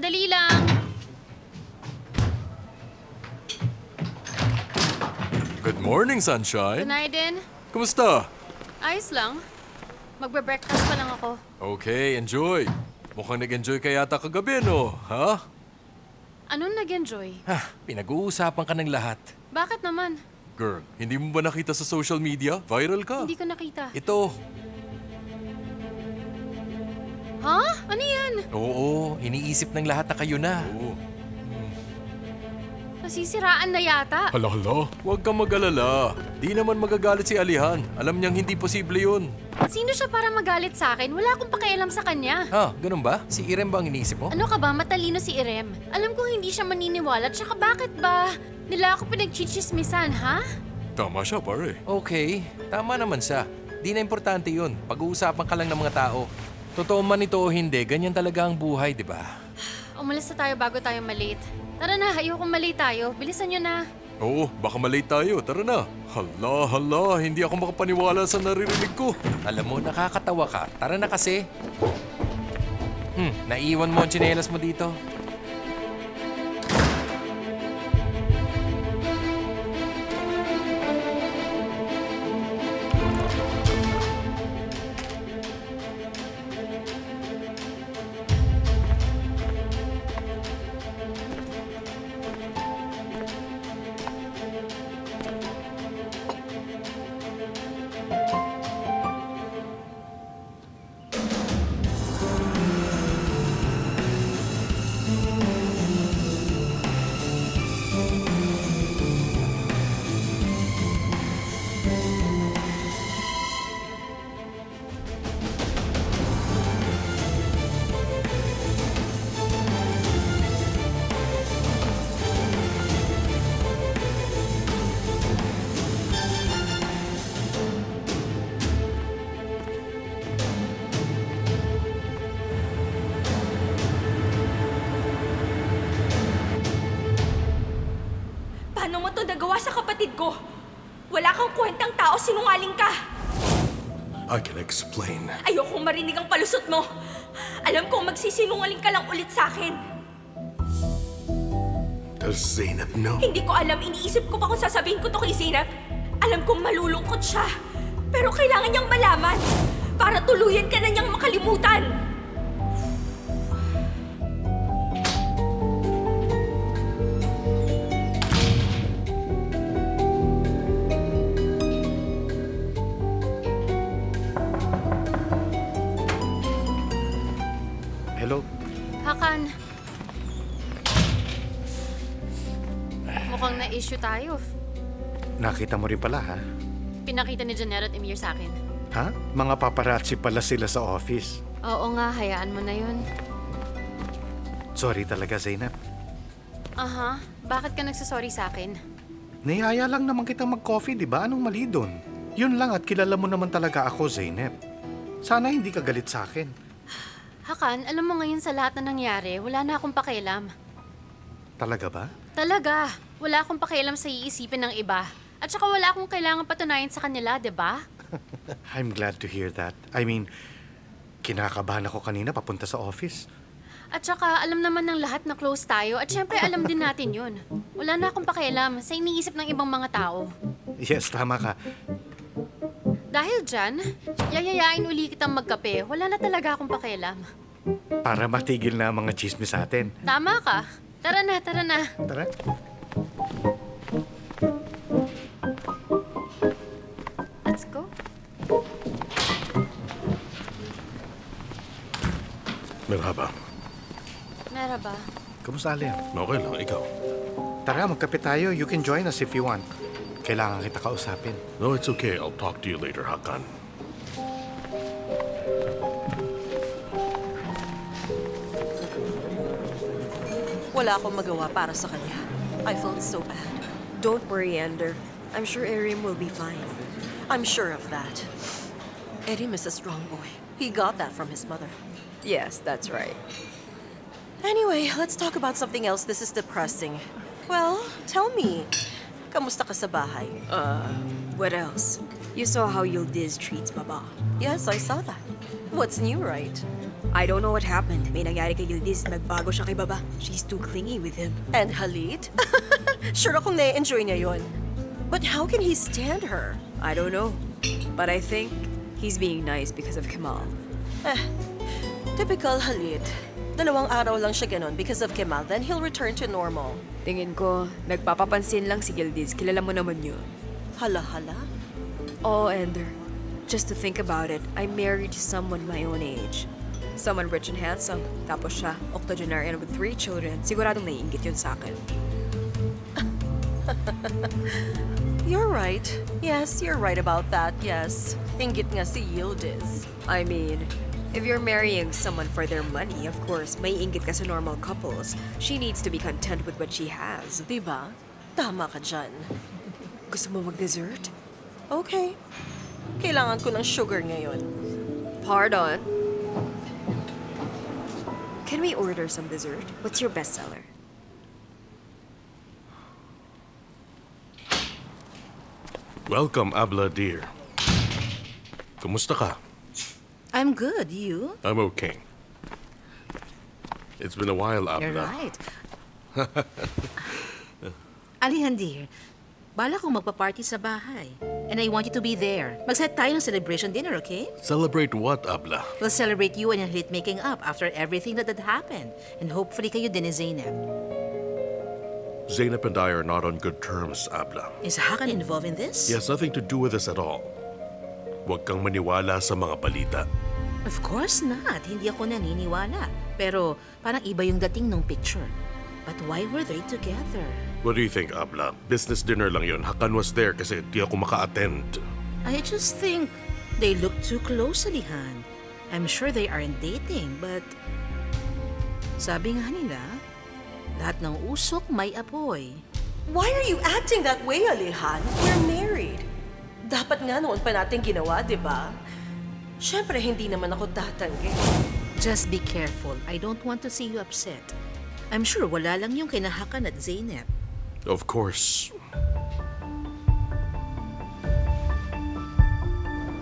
Sandali lang. Good morning, Sunshine. Good night din. Kumusta? Ayos lang. Magbe-breakfast pa lang ako. Okay, enjoy. Mukhang nag-enjoy ka yata kagabi, no? Ha? Anong nag-enjoy? Pinag-uusapan ka ng lahat. Bakit naman? Girl, hindi mo ba nakita sa social media? Viral ka. Hindi ko nakita. Ito. Ha? Ano yan? Oo, iniisip ng lahat na kayo na. Oo. Nasisiraan na yata. Hala. Huwag kang mag-alala. Di naman magagalit si Alihan. Alam niyang hindi posible yun. Sino siya para magalit sa akin? Wala akong pakialam sa kanya. Ganun ba? Si Irem ba ang iniisip mo? Ano ka ba? Matalino si Irem. Alam ko hindi siya maniniwala. Tsaka bakit ba nila ako pinagchichismisan, ha? Tama siya, pare. Okay, tama naman siya. Di na importante yun. Pag-uusapan ka lang ng mga tao. Totoo man ito o hindi, ganyan talaga ang buhay, di ba? Umalis na tayo bago tayo malate. Tara na, ayokong malate tayo. Bilisan nyo na. Oo, baka malate tayo. Tara na. Hala, hindi ako makapaniwala sa naririnig ko. Alam mo, nakakatawa ka. Tara na kasi. Naiwan mo ang tsinelas mo dito. Paano mo to nagawa sa kapatid ko? Wala kang kwentang tao, sinungaling ka! I can explain. Ayokong marinig ang palusot mo. Alam kong magsisinungaling ka lang ulit sa akin. Does Zainab know? Hindi ko alam, iniisip ko pa kung sasabihin ko to kay Zainab. Alam kong malulungkot siya. Pero kailangan niyang malaman para tuluyan ka na niyang makalimutan. Hello? Hakan. Mukhang na-issue tayo. Nakita mo rin pala, ha? Pinakita ni Janelle at Emir sa akin. Ha? Mga paparazzi pala sila sa office. Oo nga, hayaan mo na yun. Sorry talaga, Zainab. Aha, bakit ka nagsasorry sa akin? Niyaya lang naman kitang mag-coffee, di ba? Anong mali doon? Yun lang at kilala mo naman talaga ako, Zainab. Sana hindi ka galit sa akin. Hakan, alam mo ngayon sa lahat na nangyari, wala na akong pakialam. Talaga ba? Talaga. Wala akong pakialam sa iisipin ng iba. At saka wala akong kailangan patunayan sa kanila, di ba? I'm glad to hear that. I mean, kinakabahan ako kanina papunta sa office. At saka alam naman ng lahat na close tayo at syempre alam din natin yun. Wala na akong pakialam sa iniisip ng ibang mga tao. Yes, tama ka. Dahil dyan, yayayain uli kitang magkape. Wala na talaga akong pakialam. Para matigil na ang mga chismis sa atin. Tama ka. Tara na, tara na. Tara. Let's go. Merhaba. Merhaba. Kamusta, Alea? Okay lang, ikaw. Tara, magkape tayo. You can join us if you want. Kailangan kita kausapin. No, it's okay. I'll talk to you later, Hakan. Wala akong magawa para sa kanya. I felt so bad. Don't worry, Ender. I'm sure Erim will be fine. I'm sure of that. Erim is a strong boy. He got that from his mother. Yes, that's right. Anyway, let's talk about something else. This is depressing. Well, tell me. Kamusta ka sa bahay? What else? You saw how Yildiz treats Baba. Yes, I saw that. What's new, right? I don't know what happened. May nangyari kay Yildiz. Nagbago siya kay Baba. She's too clingy with him. And Khalid? Sure akong na-enjoy niya yun. But how can he stand her? I don't know. But I think he's being nice because of Kemal. Typical Khalid. 2 araw lang siya ganon because of Kemal, then he'll return to normal. Tingin ko, nagpapapansin lang si Yildiz. Kilala mo naman yun. Hala-hala? Oh, Ender. Just to think about it, I married someone my own age. Someone rich and handsome. Tapos siya, octogenarian with 3 children. Siguradong naiinggit yun sa akin. You're right. Yes, you're right about that, yes. Inggit nga si Yildiz. I mean, if you're marrying someone for their money, of course, may inggit ka sa normal couples. She needs to be content with what she has. Diba? Tama ka dyan. Gusto mo mag-dessert? Okay. Kailangan ko ng sugar ngayon. Pardon? Can we order some dessert? What's your bestseller? Welcome, Abla dear. Kumusta ka? I'm good. You? I'm okay. It's been a while, Abla. You're right. Alihan, dear. Bala kong magpa-party sa bahay. And I want you to be there. Mag-set tayo ng celebration dinner, okay? Celebrate what, Abla? We'll celebrate you and Halit making up after everything that had happened. And hopefully kayo din ni Zainab. Zainab and I are not on good terms, Abla. Is Hakan involved in this? He has nothing to do with this at all. Huwag kang maniwala sa mga balita. Of course not. Hindi ako naniniwala. Pero parang iba yung dating nung picture. But why were they together? What do you think, Abla? Business dinner lang yun. Hakan was there kasi di ako maka-attend. I just think they look too close, Alihan. I'm sure they aren't dating, but sabi nga nila, lahat ng usok may apoy. Why are you acting that way, Alihan? We're married. Dapat nga noon pa natin ginawa, di ba? Siyempre, hindi naman ako tatanggi. Just be careful. I don't want to see you upset. I'm sure wala lang yung kinahakan at Zainab. Of course.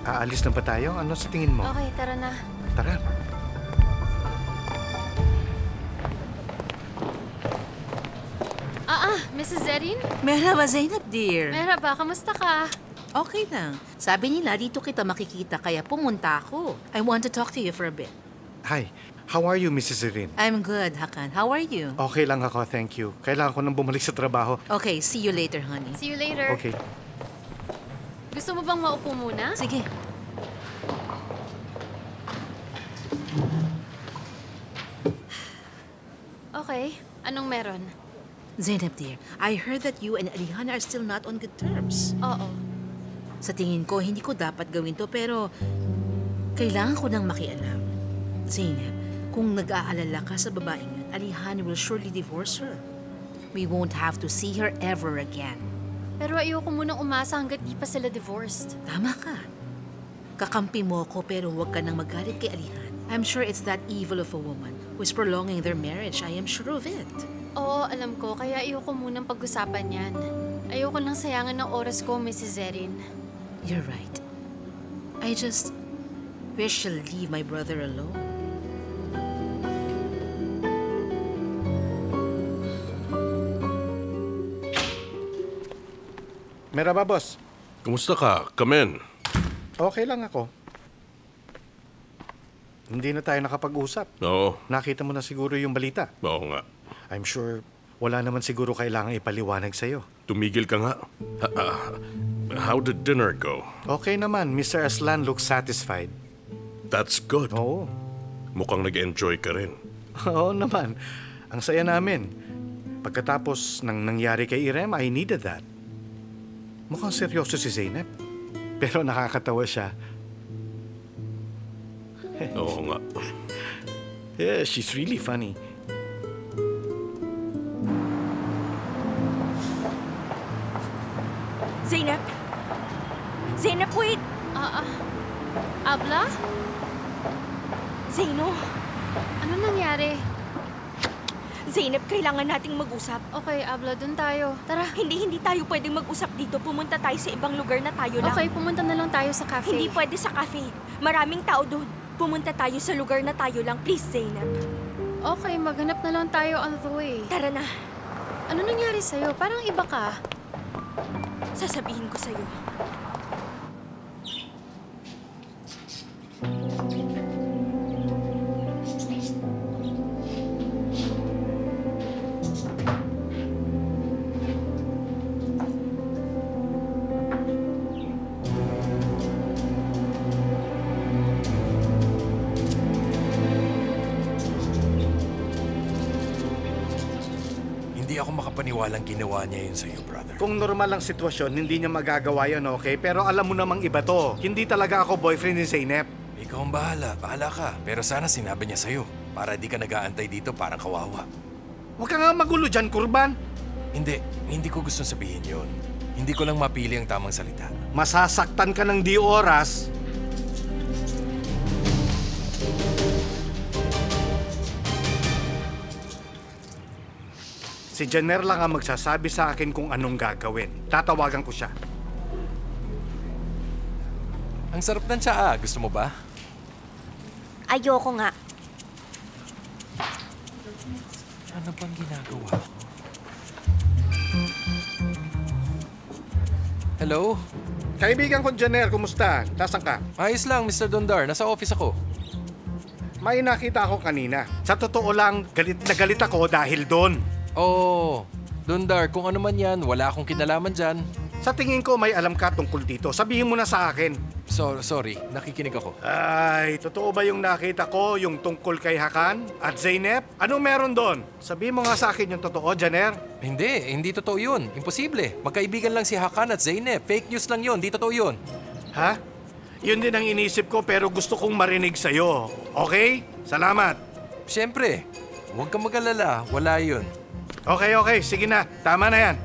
Aalis na ba tayo? Ano sa tingin mo? Okay, tara na. Tara. Mrs. Zerin? Merhaba, Zainab, dear. Merhaba, kamusta ka? Okay lang. Sabi nila, dito kita makikita, kaya pumunta ako. I want to talk to you for a bit. Hi. How are you, Mrs. Zerin? I'm good, Hakan. How are you? Okay lang ako, thank you. Kailangan ko nang bumalik sa trabaho. Okay, see you later, honey. See you later. Okay. Gusto mo bang maupo muna? Sige. Okay. Anong meron? Zainab, dear, I heard that you and Alihan are still not on good terms. Oo. Sa tingin ko, hindi ko dapat gawin to, pero kailangan ko nang makialam. Zainab, kung nag-aalala ka sa babaeng yan, Alihan will surely divorce her. We won't have to see her ever again. Pero ayoko munang umasa hanggat di pa sila divorced. Tama ka. Kakampi mo ko pero huwag ka nang magalit kay Alihan. I'm sure it's that evil of a woman who's prolonging their marriage. I am sure of it. Oo, alam ko. Kaya ayoko munang pag-usapan yan. Ayoko nang sayangan ng oras ko, Mrs. Zerin. You're right. I just wish she'll leave my brother alone. Merhaba, boss. Kumusta ka? Come in. Okay lang ako. Hindi na tayo nakapag-usap. Oo. Nakita mo na siguro yung balita. Oo nga. I'm sure wala naman siguro kailangang ipaliwanag sa'yo. Tumigil ka nga. How did dinner go? Okay naman, Mr. Aslan looks satisfied. That's good. Oo. Mukhang nag-enjoy ka rin. Oo naman. Ang saya namin. Pagkatapos ng nangyari kay Irem, I needed that. Mukhang seryoso si Zainab. Pero nakakatawa siya. Oo nga. Yeah, she's really funny. Zainab? Zainab, wait! Abla? Zaino? Ano nangyari? Zeynep, kailangan nating mag-usap. Okay, Abla, dun tayo. Tara. Hindi tayo pwedeng mag-usap dito. Pumunta tayo sa ibang lugar na tayo lang. Okay, pumunta na lang tayo sa cafe. Hindi pwede sa cafe. Maraming tao doon. Pumunta tayo sa lugar na tayo lang. Please, Zeynep. Okay, maghanap na lang tayo on the way. Tara na. Ano nangyari sa'yo? Parang iba ka. Sasabihin ko sa'yo. Hindi ako makapaniwalang ginawa niya yun sa'yo, brother. Kung normal ang sitwasyon, hindi niya magagawa yun, okay? Pero alam mo namang iba to. Hindi talaga ako boyfriend ni Zeynep. Ikaw ang bahala. Bahala ka. Pero sana sinabi niya sa'yo. Para di ka nag-aantay dito parang kawawa. Huwag ka nga magulo dyan, Kurban. Hindi ko gustong sabihin yun. Hindi ko lang mapili ang tamang salita. Masasaktan ka ng di oras. Si Jenner lang ang magsasabi sa akin kung anong gagawin. Tatawagan ko siya. Ang sarap ng tsaa. Gusto mo ba? Ayoko nga. Ano bang ginagawa ko? Hello? Kaibigan ko, Jenner, kumusta? Nasaan ka? Ayos lang, Mr. Dondar. Nasa office ako. May nakita ako kanina. Sa totoo lang, galit na galit ako dahil doon. Oh, Dondar, kung ano man yan, wala akong kinalaman dyan. Sa tingin ko, may alam ka tungkol dito. Sabihin mo na sa akin. Sorry, nakikinig ako. Ay, totoo ba yung nakita ko, yung tungkol kay Hakan at Zeynep? Anong meron doon? Sabihin mo nga sa akin yung totoo, Jenner. Hindi totoo yun. Imposible. Magkaibigan lang si Hakan at Zeynep. Fake news lang yun, di totoo yun. Ha? Yun din ang inisip ko pero gusto kong marinig sa'yo. Okay? Salamat. Siyempre, huwag kang mag-alala. Wala yun. Okay. Sige na. Tama na yan.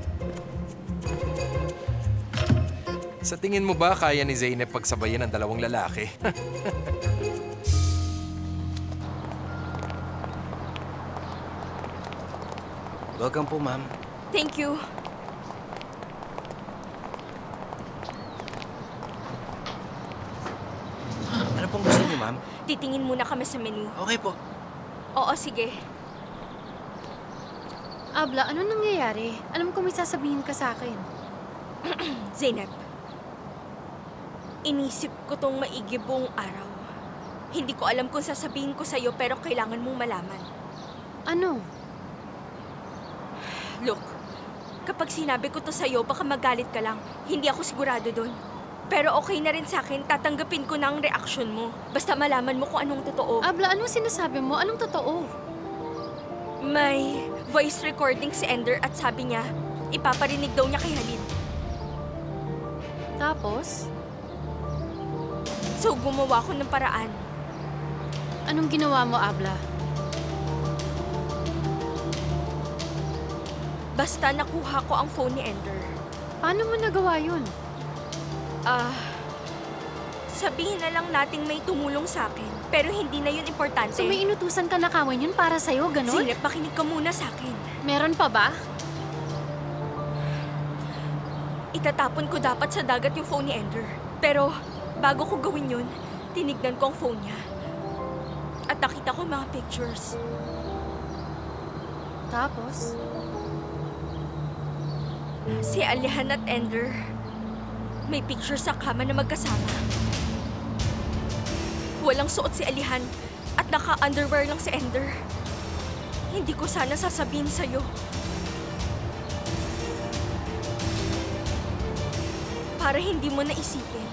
Sa tingin mo ba kaya ni Zeynep pagsabayan ng dalawang lalaki? Welcome po, ma'am. Thank you. Ano pong gusto niyo, ma'am? Titingin muna kami sa menu. Okay po. Oo, sige. Abla, ano nangyayari? Alam ko may sasabihin ka sa akin. Zeynep, inisip ko tong maigi buong araw. Hindi ko alam kung sasabihin ko sa'yo pero kailangan mong malaman. Ano? Look, kapag sinabi ko to sa'yo, baka magalit ka lang. Hindi ako sigurado doon. Pero okay na rin sa akin, tatanggapin ko na ang reaksyon mo. Basta malaman mo kung anong totoo. Abla, anong sinasabi mo? Anong totoo? May voice recording si Ender at sabi niya, ipaparinig daw niya kay Halid. Tapos? So gumawa ko ng paraan. Anong ginawa mo, Abla? Basta nakuha ko ang phone ni Ender. Paano mo nagawa yun? Sabihin na lang nating may tumulong sa akin. Pero hindi na yun importante. So may inutusan ka na kawin yun para sa'yo, ganon? Zeynep, makinig ka muna sa akin. Meron pa ba? Itatapon ko dapat sa dagat yung phone ni Ender. Pero bago ko gawin yun, tinignan ko ang phone niya. At nakita ko mga pictures. Tapos? Si Alihan at Ender, may picture sa kama na magkasama. Walang suot si Alihan at naka-underwear lang si Ender. Hindi ko sana sasabihin sa'yo. Para hindi mo naisipin.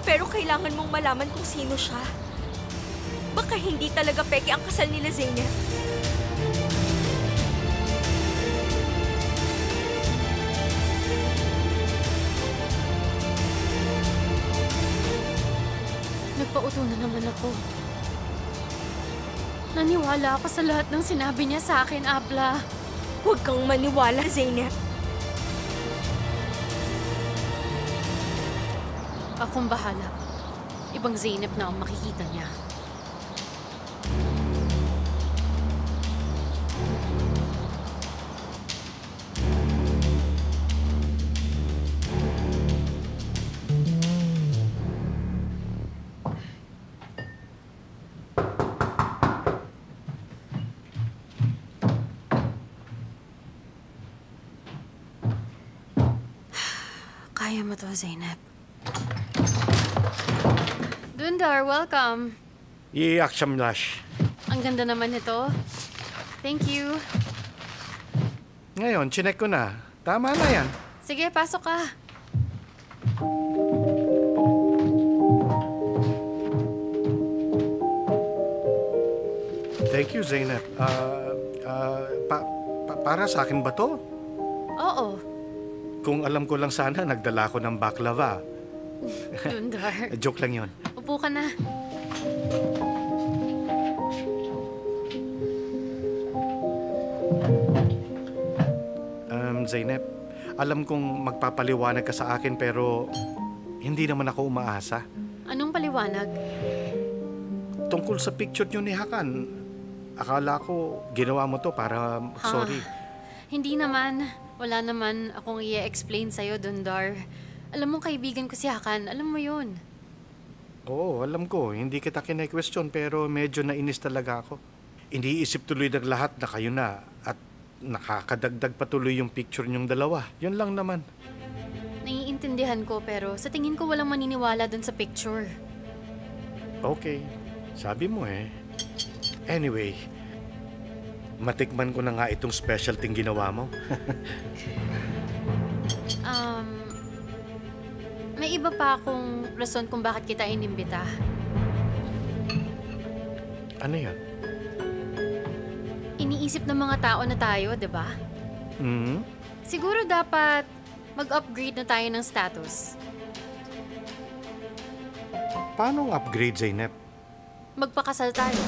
Pero kailangan mong malaman kung sino siya. Baka hindi talaga peke ang kasal nila, Zeynep. Nagpauto na naman ako. Naniwala ako sa lahat ng sinabi niya sa akin, Abla. Huwag kang maniwala, Zeynep. Akong bahala. Ibang Zeynep na ang makikita niya. to, Zainab. Dundar, welcome. I-Akshamlash. Ang ganda naman nito. Thank you. Ngayon, chinek ko na. Tama na yan. Sige, pasok ka. Thank you, Zainab. Para sa akin ba to? Oo, Kung alam ko lang sana, nagdala ko ng baklava. Dundar. Joke lang yon. Upo ka na. Zainab, alam kong magpapaliwanag ka sa akin pero hindi naman ako umaasa. Anong paliwanag? Tungkol sa picture niyo ni Hakan, akala ko ginawa mo to para sorry. Hindi naman. Wala naman akong i-explain sa'yo, Dundar. Alam mo, kaibigan ko si Hakan. Alam mo yun. Oo, alam ko. Hindi kita kine-question pero medyo nainis talaga ako. Iniisip tuloy ng lahat na kayo na at nakakadagdag patuloy yung picture niyong dalawa. Yun lang naman. Naiintindihan ko pero sa tingin ko walang maniniwala dun sa picture. Okay, sabi mo eh. Anyway, matikman ko na nga itong specialty ginawa mo. May iba pa akong rason kung bakit kita inimbita. Ano yan? Iniisip ng mga tao na tayo, di ba? Hmm? Siguro dapat mag-upgrade na tayo ng status. Paano ang upgrade, Zainab? Magpakasal tayo.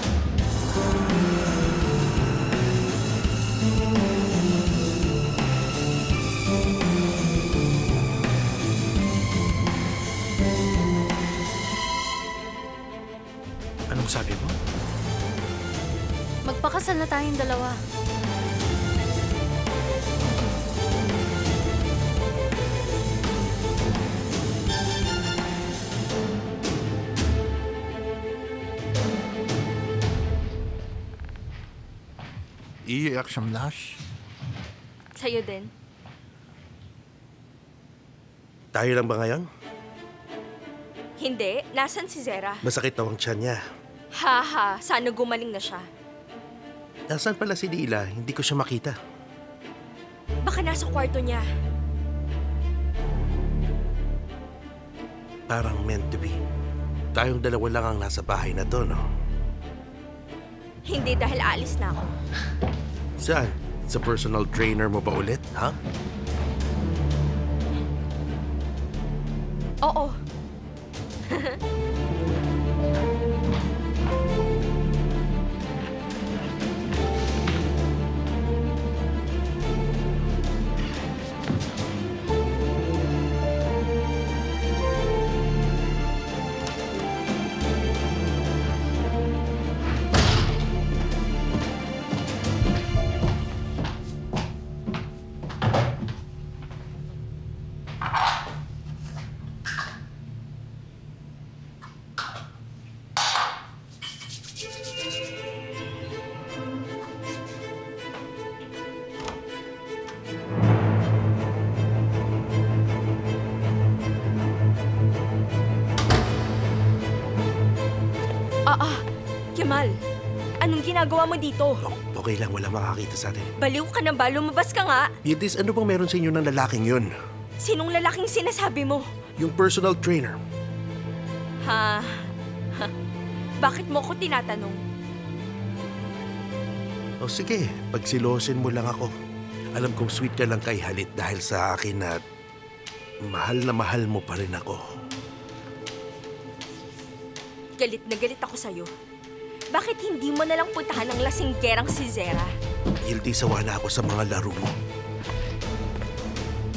Anong sabi mo? Magpakasal na tayong dalawa. I-Akshamlash. Sa'yo din. Tayo lang ba ngayon? Hindi. Nasaan si Zera? Masakit daw ang tiyan niya. Haha, sana gumaling na siya. Nasaan pala si Leila? Hindi ko siya makita. Baka nasa kwarto niya. Parang meant to be. Tayong dalawa lang ang nasa bahay na to, no? Hindi dahil aalis na ako. Saan? Sa personal trainer mo ba ulit, ha? Oo. Kemal, anong ginagawa mo dito? Okay lang, wala makakita sa atin. Baliw ka na ba? Lumabas ka nga. Yidis, ano bang meron sa inyo ng lalaking yun? Sinong lalaking sinasabi mo? Yung personal trainer. Ha? Bakit mo ako tinatanong? O sige, pagsilosin mo lang ako. Alam kong sweet ka lang kay Halit dahil sa akin at mahal na mahal mo pa rin ako. Galit na galit ako sa'yo. Bakit hindi mo nalang puntahan ang lasinggerang si Zera? Guilty, sawa na ako sa mga laro mo.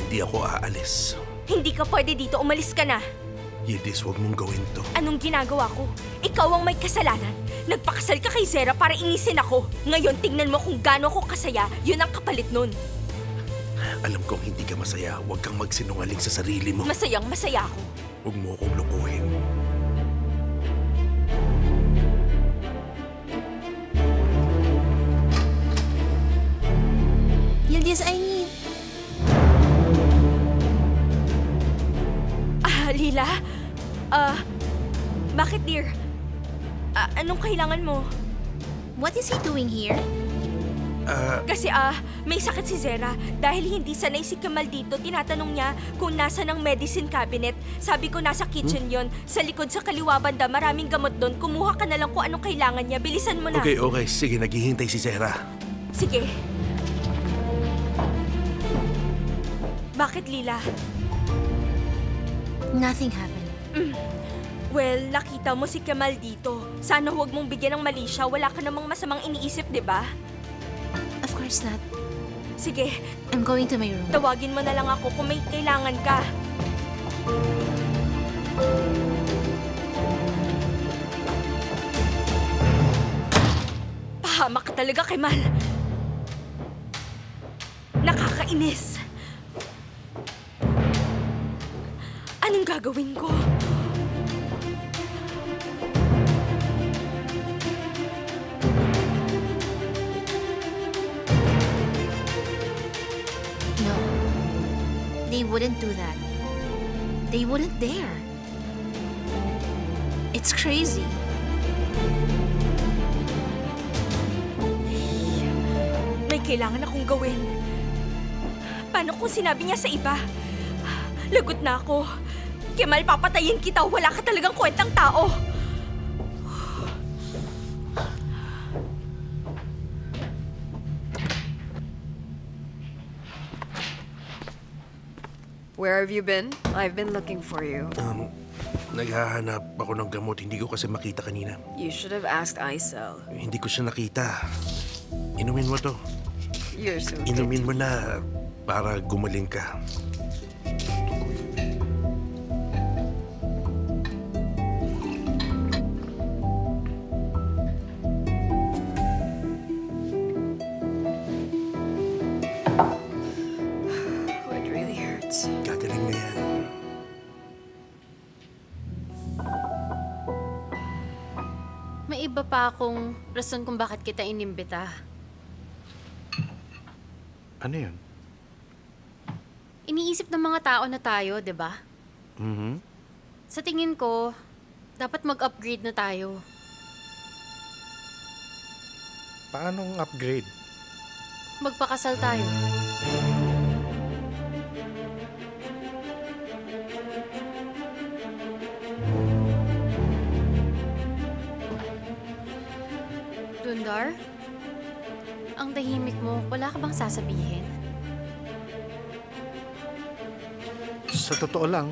Hindi ako aalis. Hindi ka pwede dito, umalis ka na. Yidis, huwag mong gawin to. Anong ginagawa ko? Ikaw ang may kasalanan. Nagpakasal ka kay Zera para inisin ako. Ngayon, tingnan mo kung gaano ako kasaya. Yun ang kapalit nun. Alam kong hindi ka masaya. Huwag kang magsinungaling sa sarili mo. Masayang masaya ako. Huwag mo akong lukuhin. Yildiz, I need... Lila? Bakit, dear? Anong kailangan mo? What is he doing here? Kasi may sakit si Zera. Dahil hindi sanay si Kemal dito, tinatanong niya kung nasa ng medicine cabinet. Sabi ko nasa kitchen yon, sa likod sa kaliwa banda, maraming gamot doon. Kumuha ka na lang kung anong kailangan niya. Bilisan mo na. Okay. Sige, naghihintay si Zera. Sige. Bakit, Lila? Nothing happened. Well, nakita mo si Kemal dito. Sana huwag mong bigyan ng mali siya. Wala ka namang masamang iniisip, di ba? Of course not. Sige, I'm going to my room. tawagin mo na lang ako kung may kailangan ka. Pahamak ka talaga, Kemal. Nakakainis. Anong gagawin ko? No. They wouldn't do that. They wouldn't dare. It's crazy. May kailangan akong gawin. Paano kung sinabi niya sa iba? Lagot na ako. Kemal, papatayin kita. Wala ka talagang kwentang tao. Where have you been? I've been looking for you. Naghahanap ako ng gamot. Hindi ko kasi makita kanina. You should have asked Aisel. Hindi ko siya nakita. Inumin mo to. You're so Inumin mo na para gumaling ka. It really hurts. Gagaling na yan. May iba pa akong rason kung bakit kita inimbita. Ano yun? Iniisip ng mga tao na tayo, di ba? Sa tingin ko, dapat mag-upgrade na tayo. Paanong upgrade? Magpakasal tayo. Dundar? Ang tahimik mo, wala ka bang sasabihin? Sa totoo lang,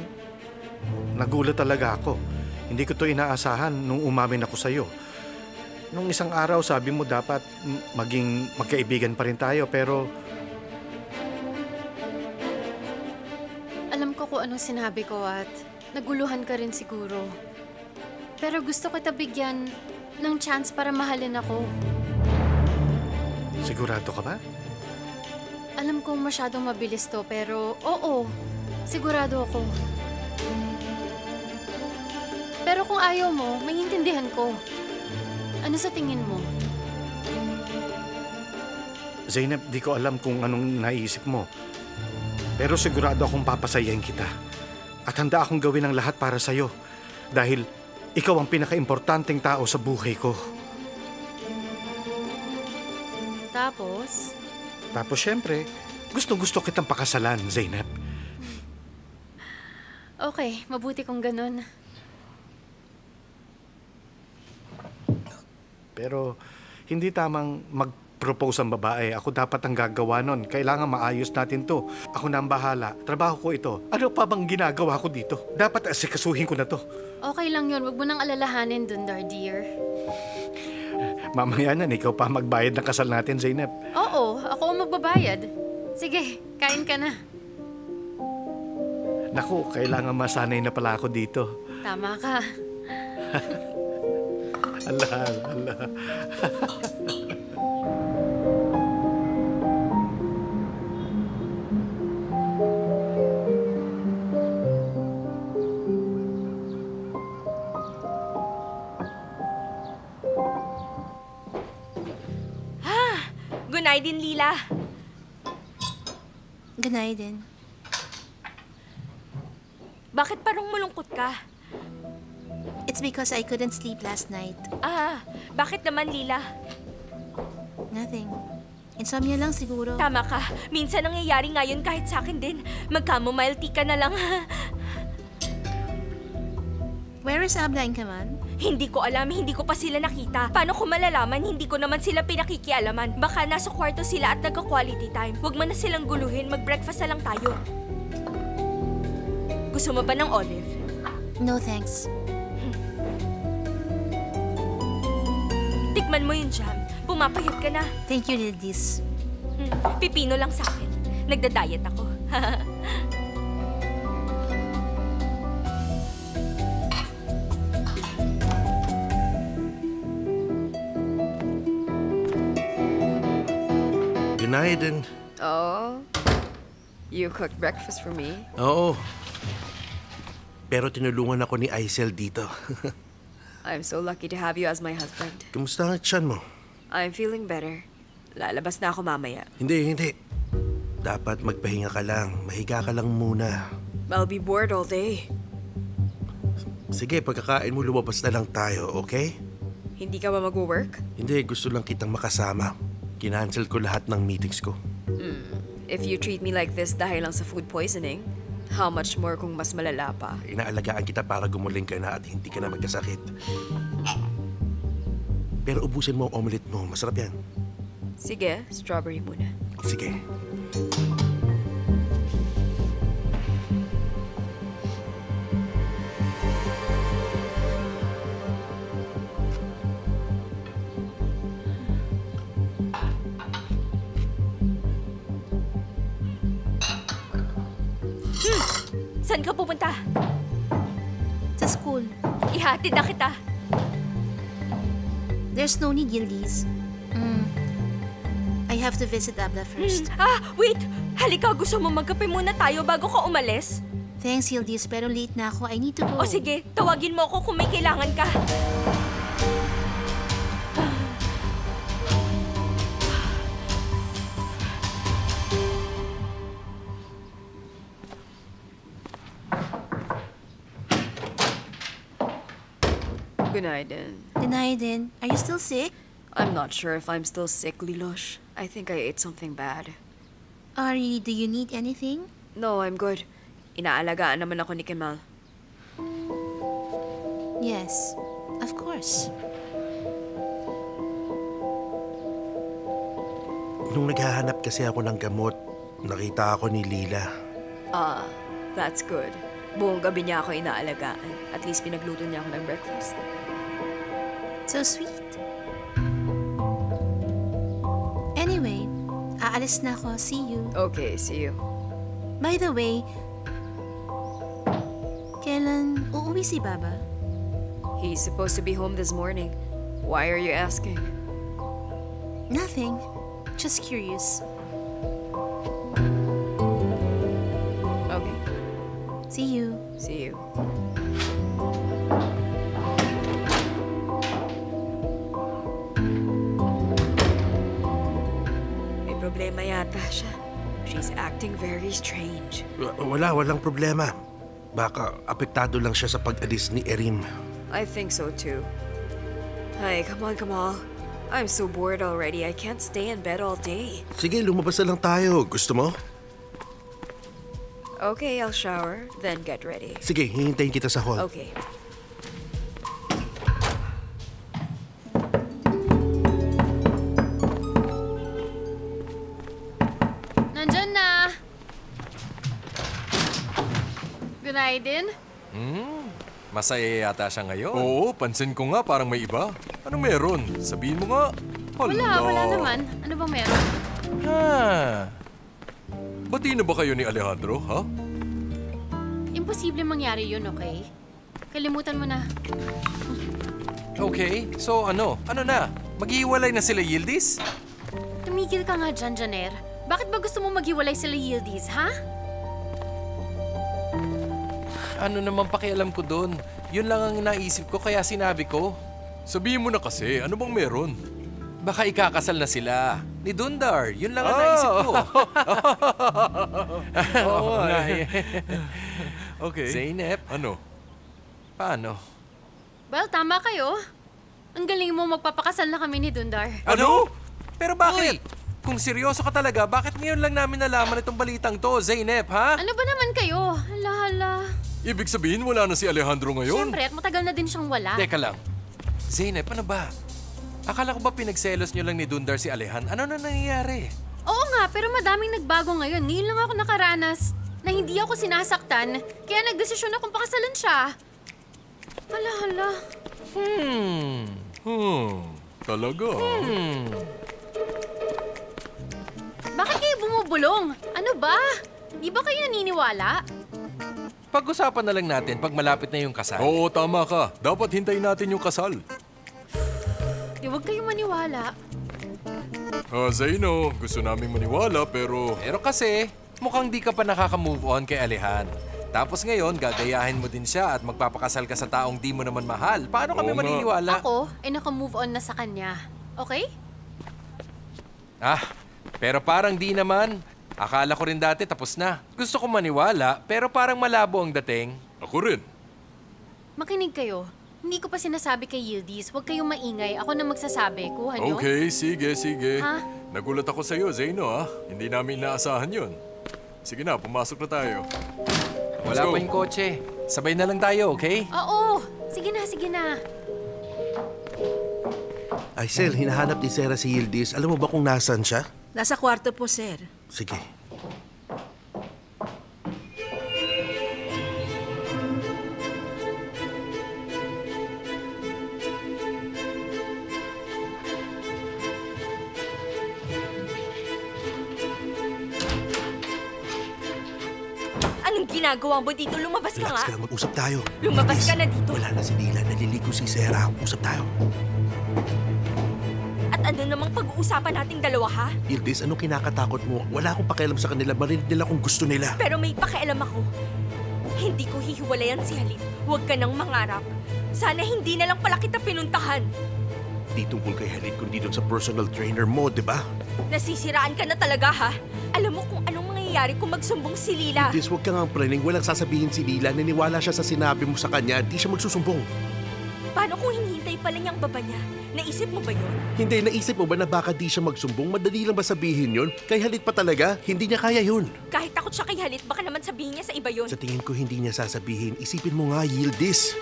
nagulat talaga ako. Hindi ko to inaasahan nung umamin ako sa'yo. Nung isang araw, sabi mo dapat maging magkaibigan pa rin tayo, pero Alam ko kung anong sinabi ko at naguluhan ka rin siguro. Pero gusto kita bigyan ng chance para mahalin ako. sigurado ka ba? Alam kong masyadong mabilis to, pero oo, sigurado ako. Pero kung ayaw mo, maintindihan ko. Ano sa tingin mo? Zainab, di ko alam kung anong naisip mo. Pero sigurado akong papasayahin kita. At handa akong gawin ang lahat para sa'yo. Dahil ikaw ang pinaka-importanteng tao sa buhay ko. Tapos? Tapos syempre, gustong-gusto kitang pakasalan, Zainab. Okay, mabuti kung ganun. Pero hindi tamang mag-propose ang babae. Ako dapat ang gagawa nun. Kailangan maayos natin to. Ako na ang bahala. Trabaho ko ito. Ano pa bang ginagawa ko dito? Dapat asikasuhin ko na to. Okay lang yun. Huwag mo nang alalahanin, Dundar, dear. Mamaya na, ikaw pa magbayad ng kasal natin, Zainab. Oo, ako ang magbabayad. Sige, kain ka na. Naku, kailangan masanay na pala ako dito. Tama ka. Ala. Good night din, Lila. Good night din. Bakit parang malungkot ka? It's because I couldn't sleep last night. Bakit naman, Lila? Nothing. Insomnia lang siguro. Tama ka. Minsan nangyayari nga yun kahit sa akin din. Mag-chamomile tea ka na lang. Where is Abla and Kamal? Hindi ko alam, hindi ko pa sila nakita. Paano ko malalaman, hindi ko naman sila pinakikialaman. Baka nasa kwarto sila at nagka-quality time. Huwag mo na silang guluhin, mag-breakfast na lang tayo. Gusto mo ba ng olive? No thanks. Tikman mo yung jam. Pumapayat ka na. Thank you, Lildis. Pipino lang sa akin. Nagda-diet ako. Gonaiden. Oh, you cooked breakfast for me? Oo. Pero tinulungan ako ni Aisel dito. I'm so lucky to have you as my husband. Kumusta ang tiyan mo? I'm feeling better. Lalabas na ako mamaya. Hindi. Dapat magpahinga ka lang. Mahiga ka lang muna. I'll be bored all day. Sige, pagkakain mo lumabas na lang tayo, okay? Hindi ka ba mag-work? Hindi, gusto lang kitang makasama. Kinancel ko lahat ng meetings ko. If you treat me like this dahil lang sa food poisoning, how much more kung mas malala pa? Inaalagaan kita para gumaling ka na at hindi ka na magkasakit. Pero ubusin mo ang omelet mo. Masarap yan. Sige, strawberry muna. Sige. Saan ka pupunta? Sa school. Ihatid na kita. There's no need, Yildiz. I have to visit Abla first. Wait! Halika, gusto mo magkape muna tayo bago ka umalis? Thanks, Yildiz, pero late na ako. I need to go. O sige, tawagin mo ako kung may kailangan ka. Gonaiden. Gonaiden, are you still sick? I'm not sure if I'm still sick, Lilosh. I think I ate something bad. Ari, do you need anything? No, I'm good. Inaalagaan naman ako ni Kemal. Yes, of course. Nung naghahanap kasi ako ng gamot, nakita ako ni Lila. That's good. Buong gabi niya ako inaalagaan. At least pinagluto niya ako ng breakfast. So sweet. Anyway, aalis na ako. See you. Okay, see you. By the way, kailan uuwi si Baba? He's supposed to be home this morning. Why are you asking? Nothing. Just curious. Okay. See you. See you. May problema yata siya. She's acting very strange. Walang problema. Baka apektado lang siya sa pag-alis ni Erin. I think so too. Hey, come on, Kamal. I'm so bored already. I can't stay in bed all day. Sige, lumabas na lang tayo. Gusto mo? Okay, I'll shower, then get ready. Sige, hihintayin kita sa hall. Okay. Nandyan na! Gonaiden? Masaya yata siya ngayon. Oo, pansin ko nga parang may iba. Anong meron? Sabihin mo nga. Wala naman. Ano bang meron? Bati na ba kayo ni Alejandro, ha? Imposible mangyari yun, okay? Kalimutan mo na. Okay, so ano? Ano na? Maghihiwalay na sila, Yildiz? Tumigil ka nga dyan, Janer. Bakit ba gusto mo maghiwalay sila Yildiz, ha? Ano naman pakialam ko doon? Yun lang ang naisip ko kaya sinabi ko. Sabihin mo na kasi, ano bang meron? Baka ikakasal na sila. Ni Dundar, yun lang ang naisip ko. Oo, Okay. Zeynep, ano? Paano? Well, tama kayo. Ang galing mo, magpapakasal na kami ni Dundar. Ano? Pero bakit? Kung seryoso ka talaga, bakit ngayon lang namin nalaman itong balitang to, Zeynep, ha? Ano ba naman kayo? Hala. Ibig sabihin, wala na si Alejandro ngayon? Siyempre, at matagal na din siyang wala. Teka lang. Zeynep, ano ba? Akala ko ba pinagselos nyo lang ni Dundar si Alejan? Ano na nangyayari? Oo nga, pero madaming nagbago ngayon. Ngayon lang ako nakaranas na hindi ako sinasaktan, kaya nagdesisyon akong pakasalan siya. Hala. Talaga? Bakit kayo bumubulong? Ano ba? Di ba kayo naniniwala? Pag-usapan na lang natin pag malapit na yung kasal. Oo, tama ka. Dapat hintayin natin yung kasal. Di wag kayong maniwala. Zeno, gusto naming maniwala pero... Pero kasi, mukhang di ka pa nakaka-move on kay Alejan. Tapos ngayon, gagayahin mo din siya at magpapakasal ka sa taong di mo naman mahal. Paano kami maniniwala? Ako ay naka-move on na sa kanya. Okay? Pero parang di naman. Akala ko rin dati tapos na. Gusto ko maniwala, pero parang malabo ang dating. Ako rin. Makinig kayo. Hindi ko pa sinasabi kay Yildiz. Huwag kayong maingay. Ako na magsasabi. Kuha nyo? Okay, sige. Ha? Nagulat ako sa'yo, Zeno, ha? Hindi namin inaasahan yun. Sige na, pumasok na tayo. Wala pa yung kotse. Sabay na lang tayo, okay? Oo. Sige na. Aisel, hinahanap ni Sarah si Yildiz. Alam mo ba kung nasan siya? Nasa kwarto po, sir. Sige. Anong ginagawa mo dito? Lumabas ka Relax nga. ka lang, mag-usap tayo. Lumabas Yildiz, ka na dito. Wala na si Dila, naliligo si Sarah. Usap tayo. At ano namang pag-uusapan nating dalawa, ha? Yildiz, anong kinakatakot mo? Wala akong pakialam sa kanila. Marinig nila kung gusto nila. Pero may pakialam ako. Hindi ko hihiwalayan si Halit. Huwag ka nang mangarap. Sana hindi na lang pala kita pinuntahan. Di tungkol kay Halit, kundi doon sa personal trainer mo, di ba? Nasisiraan ka na talaga, ha? Alam mo kung anong mangyayari kung magsumbong si Lila. Yildiz, huwag ka nga praning. Walang sasabihin si Lila. Naniwala siya sa sinabi mo sa kanya. Di siya magsusumbong. Paano kung hinihintay pala niya ang baba niya? Naisip mo ba yun? Hindi, naisip mo ba na baka di siya magsumbong? Madali lang ba sabihin yun? Kay Halit pa talaga? Hindi niya kaya yun. Kahit takot siya kay Halit, baka naman sabihin niya sa iba yun. Sa tingin ko, hindi niya sasabihin. Isipin mo nga, Yildiz.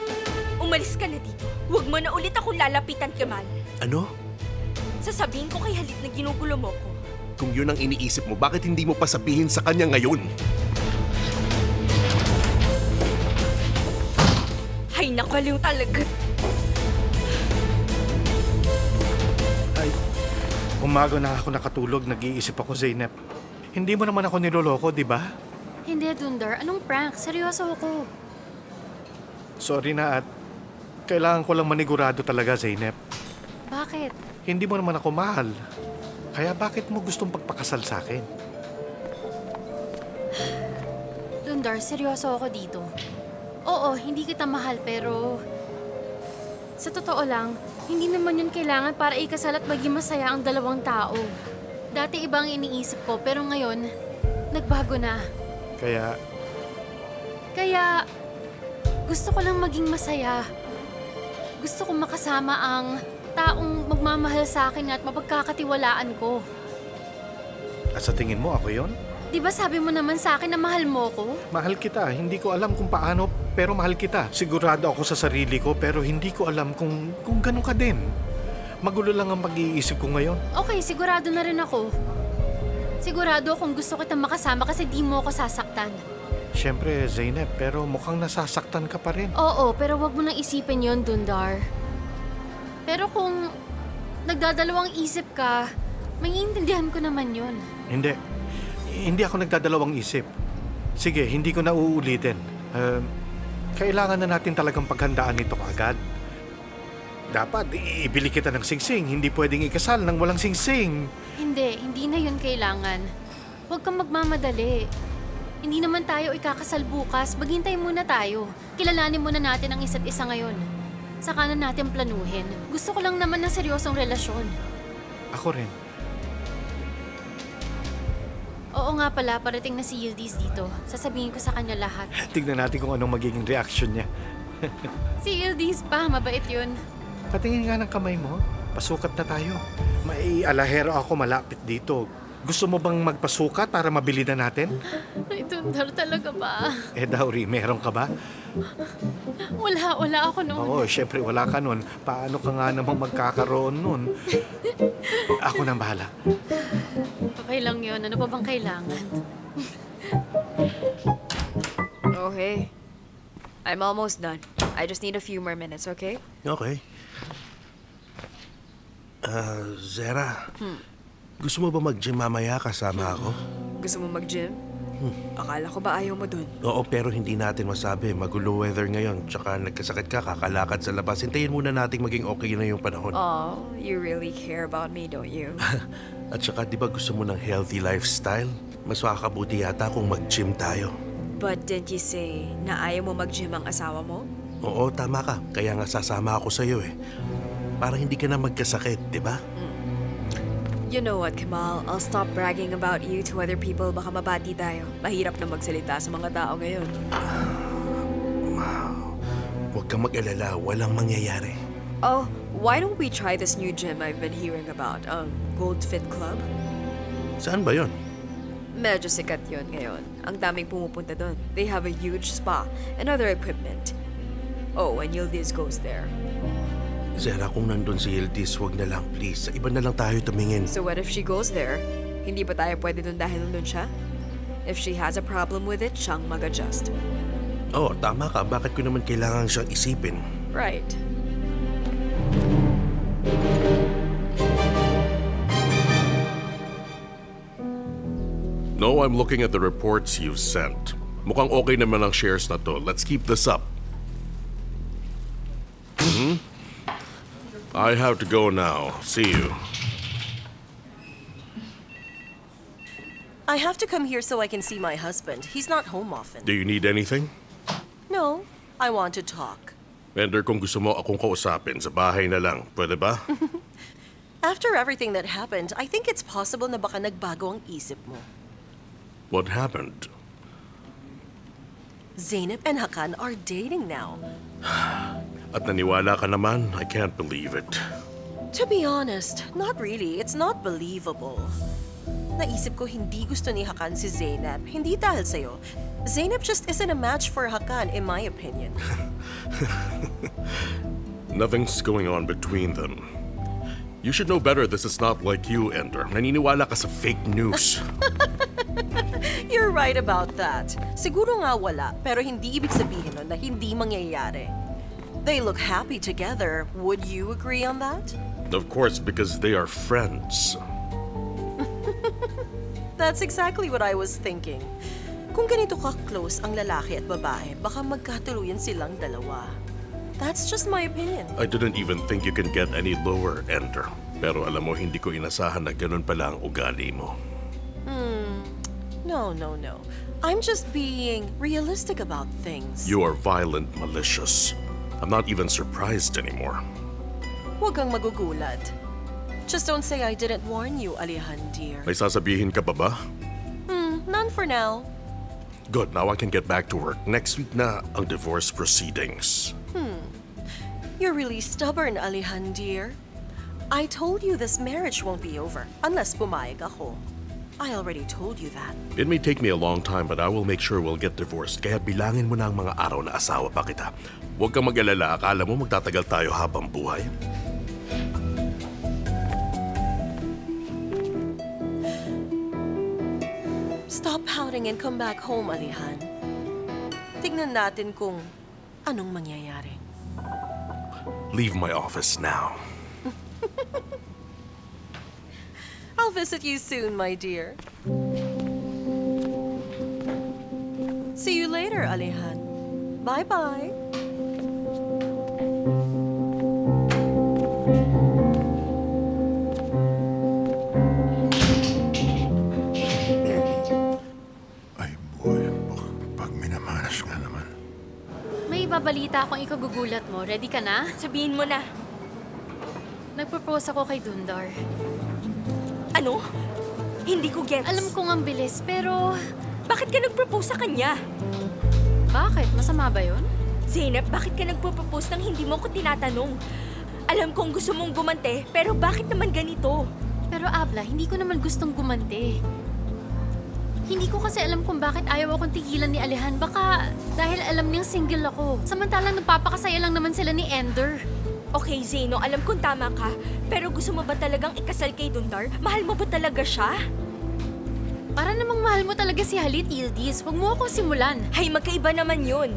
Umalis ka na dito. Huwag mo na ulit akong lalapitan, Kemal. Ano? Sasabihin ko kay Halit na ginugulo mo ko. Kung yun ang iniisip mo, bakit hindi mo pa sabihin sa kanya ngayon? Ay, nakaliw talaga. Umaga na ako nakatulog, nag-iisip ako, Zeynep. Hindi mo naman ako niloloko, di ba? Hindi, Dundar. Anong prank? Seryoso ako. Sorry na at kailangan ko lang manigurado talaga, Zeynep. Bakit? Hindi mo naman ako mahal. Kaya bakit mo gustong pagpakasal sa akin? Dundar, seryoso ako dito. Oo, hindi kita mahal pero... Sa totoo lang, hindi naman yun kailangan para ikasal at maging masaya ang dalawang tao. Dati ibang iniisip ko pero ngayon, nagbago na. Kaya, gusto ko lang maging masaya. Gusto ko makasama ang taong magmamahal sa akin at mapagkakatiwalaan ko. At sa tingin mo, ako yon? Di ba sabi mo naman sa akin na mahal mo ko? Mahal kita. Hindi ko alam kung paano, pero mahal kita. Sigurado ako sa sarili ko, pero hindi ko alam kung ganun ka din. Magulo lang ang pag-iisip ko ngayon. Okay, sigurado na rin ako. Sigurado akong gusto kitang makasama kasi di mo ako sasaktan. Siyempre, Zeynep, pero mukhang nasasaktan ka pa rin. Oo, pero wag mo nang isipin yon, Dundar. Pero kung nagdadalawang isip ka, maiintindihan ko naman yon. Hindi ako nagdadalawang isip. Sige, hindi ko na uulitin. Kailangan na natin talagang paghandaan ito agad. Dapat ibili kita ng singsing. Hindi pwedeng ikasal nang walang singsing. Hindi na yun kailangan. Huwag kang magmamadali. Hindi naman tayo ikakasal bukas. Maghintay muna tayo. Kilalanin muna natin ang isa't isa ngayon. Saka na natin planuhin. Gusto ko lang naman ng seryosong relasyon. Ako rin. Oo nga pala, parating na si Yildiz dito. Sasabihin ko sa kanya lahat. Tignan natin kung anong magiging reaction niya. Si Yildiz pa, mabait yun. Patingin nga ng kamay mo. Pasukat na tayo. May alahero ako malapit dito. Gusto mo bang magpasukat para mabili na natin? Ay, Dundar, talaga ba? Dowry, meron ka ba? Wala ako noon. Oo, syempre wala ka nun. Paano ka nga namang magkakaroon nun? Ako nang bahala. Okay lang yun. Ano pa bang kailangan? Okay. I'm almost done. I just need a few more minutes, okay? Okay. Zara, gusto mo ba mag-gym mamaya kasama ako? Gusto mo mag-gym? Akala ko ba ayaw mo dun? Oo, pero hindi natin masabi. Magulo weather ngayon. Tsaka nagkasakit ka, kakalakad sa labas. Hintayin muna nating maging okay na yung panahon. Oh, you really care about me, don't you? At saka, di ba gusto mo ng healthy lifestyle? Mas makakabuti yata kung mag-gym tayo. But didn't you say na ayaw mo mag-gym ang asawa mo? Oo, tama ka. Kaya nga sasama ako sa'yo eh. Para hindi ka na magkasakit, di ba? You know what, Kemal? I'll stop bragging about you to other people. Baka mabati tayo. Mahirap na magsalita sa mga tao ngayon. Huwag kang mag-alala. Walang mangyayari. Oh, why don't we try this new gym I've been hearing about? Gold Fit Club? Saan ba yon? Medyo sikat yun ngayon. Ang daming pumupunta doon. They have a huge spa and other equipment. Oh, and Yildiz goes there. Zara, kung nandun si Yildiz, wag na lang, please. Sa iba na lang tayo tumingin. So what if she goes there? Hindi ba tayo pwede doon dahil nandun siya? If she has a problem with it, siyang mag-adjust. Oo, tama ka. Bakit ko naman kailangan siyang isipin? Right. No, I'm looking at the reports you've sent. Mukhang okay naman ang shares na to. Let's keep this up. I have to go now. See you. I have to come here so I can see my husband. He's not home often. Do you need anything? No, I want to talk. Ender, kung gusto mo akong kausapin, sa bahay na lang. Pwede ba? After everything that happened, I think it's possible na baka nagbago ang isip mo. What happened? Zeynep and Hakan are dating now. At naniwala ka naman? I can't believe it. To be honest, not really. It's not believable. Naisip ko hindi gusto ni Hakan si Zeynep. Hindi dahil sa'yo. Zeynep just isn't a match for Hakan, in my opinion. Nothing's going on between them. You should know better. This is not like you, Ender. Naniniwala ka sa fake news. You're right about that. Siguro nga wala, pero hindi ibig sabihin nun na hindi mangyayari. They look happy together. Would you agree on that? Of course, because they are friends. That's exactly what I was thinking. Kung ganito ka-close ang lalaki at babae, baka magkatuluyan silang dalawa. That's just my opinion. I didn't even think you can get any lower, Ender. Pero alam mo, hindi ko inasahan na ganun pala ang ugali mo. No. I'm just being realistic about things. You are violent, malicious. I'm not even surprised anymore. Huwag kang magugulat. Just don't say I didn't warn you, Alihan, dear. May sasabihin ka pa ba? None for now. Good, now I can get back to work. Next week na ang divorce proceedings. You're really stubborn, Alihan, dear. I told you this marriage won't be over unless pumayag ako. I already told you that. It may take me a long time, but I will make sure we'll get divorced. Kaya bilangin mo na ang mga araw na asawa pa kita. Huwag kang mag-alala. Akala mo magtatagal tayo habang buhay? Stop pouting and come back home, Alihan. Tignan natin kung anong mangyayari. Leave my office now. I'll visit you soon, my dear. See you later, Alihan. Bye-bye. Ay, boy. Pag minamanas nga naman. May babalita akong ikagugulat mo. Ready ka na? Sabihin mo na. Nagpropose ako kay Dundar. Ano? Hindi ko gets. Alam kong ang bilis, pero... Bakit ka nag-propose sa kanya? Bakit? Masama ba yun? Zeynep, bakit ka nagpo-propose nang hindi mo ko tinatanong? Alam kong gusto mong gumante, pero bakit naman ganito? Pero Abla, hindi ko naman gustong gumante. Hindi ko kasi alam kung bakit ayaw akong tigilan ni Alehan. Baka dahil alam niyang single ako. Samantalang nagpapakasaya lang naman sila ni Ender. Okay, Zeno, alam kong tama ka. Pero gusto mo ba talagang ikasal kay Dundar? Mahal mo ba talaga siya? Para namang mahal mo talaga si Halit, Yildiz. Huwag mo akong simulan. Hay, magkaiba naman yun.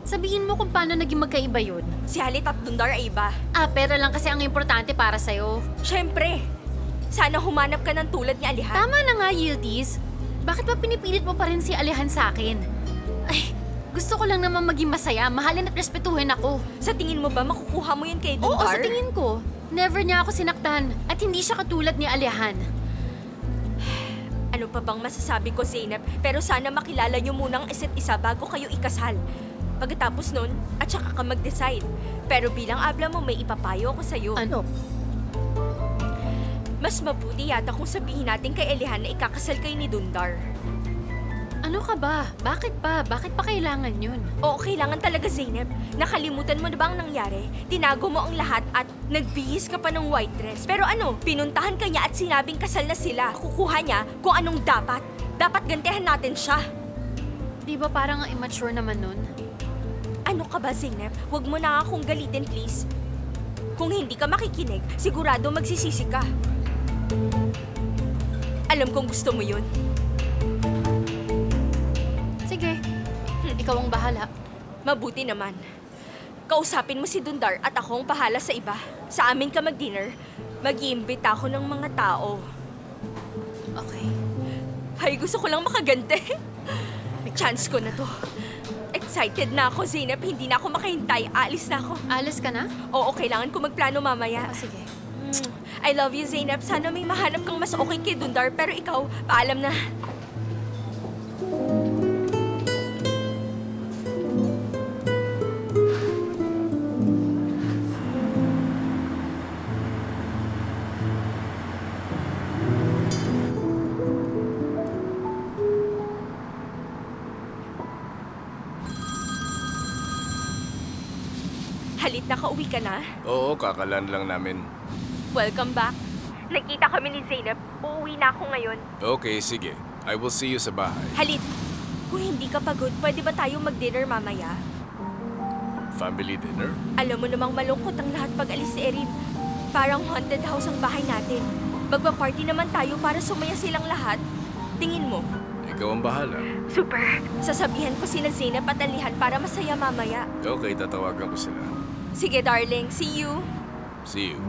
Sabihin mo kung paano naging magkaiba yun. Si Halit at Dundar ay iba. Pera lang kasi ang importante para sa'yo. Siyempre. Sana humanap ka ng tulad ni Alehan. Tama na nga, Yildiz. Bakit ba pinipilit mo pa rin si Alehan sa akin? Ay, gusto ko lang naman maging masaya, mahalin at respetuhin ako. Sa tingin mo ba makukuha mo yun kay Oo, Dundar? sa tingin ko. Never niya ako sinaktan at hindi siya katulad ni Alehan. Ano pa bang masasabi ko, Zeynep? Pero sana makilala niyo munang isa't isa bago kayo ikasal. Pagkatapos nun, at saka ka mag-decide. Pero bilang Abla mo, may ipapayo ako sa'yo. Ano? Mas mabuti yata kung sabihin natin kay Alehan na ikakasal kayo ni Dundar. Ano ka ba? Bakit pa? Bakit pa kailangan yun? Oo, kailangan talaga, Zeynep. Nakalimutan mo na ba ang nangyari? Tinago mo ang lahat at nagbihis ka pa ng white dress. Pero ano, pinuntahan ka niya at sinabing kasal na sila. Kukuha niya kung anong dapat. Dapat gantihan natin siya. Di ba parang immature naman nun? Ano ka ba, Zeynep? Huwag mo na akong galitin, please. Kung hindi ka makikinig, sigurado magsisisi ka. Alam kong gusto mo yun. Sige, ikaw ang bahala. Mabuti naman. Kausapin mo si Dundar at ako ang bahala sa iba. Sa amin ka mag-dinner, mag-iimbita ako ng mga tao. Okay. Hay, gusto ko lang makagante. Chance ko na to. Excited na ako, Zeynep. Hindi na ako makahintay. Aalis na ako. Alis ka na? Oo, kailangan ko magplano mamaya. Sige. I love you, Zeynep. Sana may mahanap kang mas okay kay Dundar. Pero ikaw, paalam na. Halit, nakauwi ka na? Oo, kakalan lang namin. Welcome back. Nagkita kami ni Zeynep. Uuwi na ako ngayon. Okay, sige. I will see you sa bahay. Halit, kung hindi ka pagod, pwede ba tayong mag-dinner mamaya? Family dinner? Alam mo namang malungkot ang lahat pag alis si Erin. Parang haunted house ang bahay natin. Magpa-party naman tayo para sumaya silang lahat. Tingin mo? Ikaw ang bahala. Super! Sasabihan ko sina Zeynep at Alehan para masaya mamaya. Okay, tatawagan ko sila. Sige, darling. See you! See you.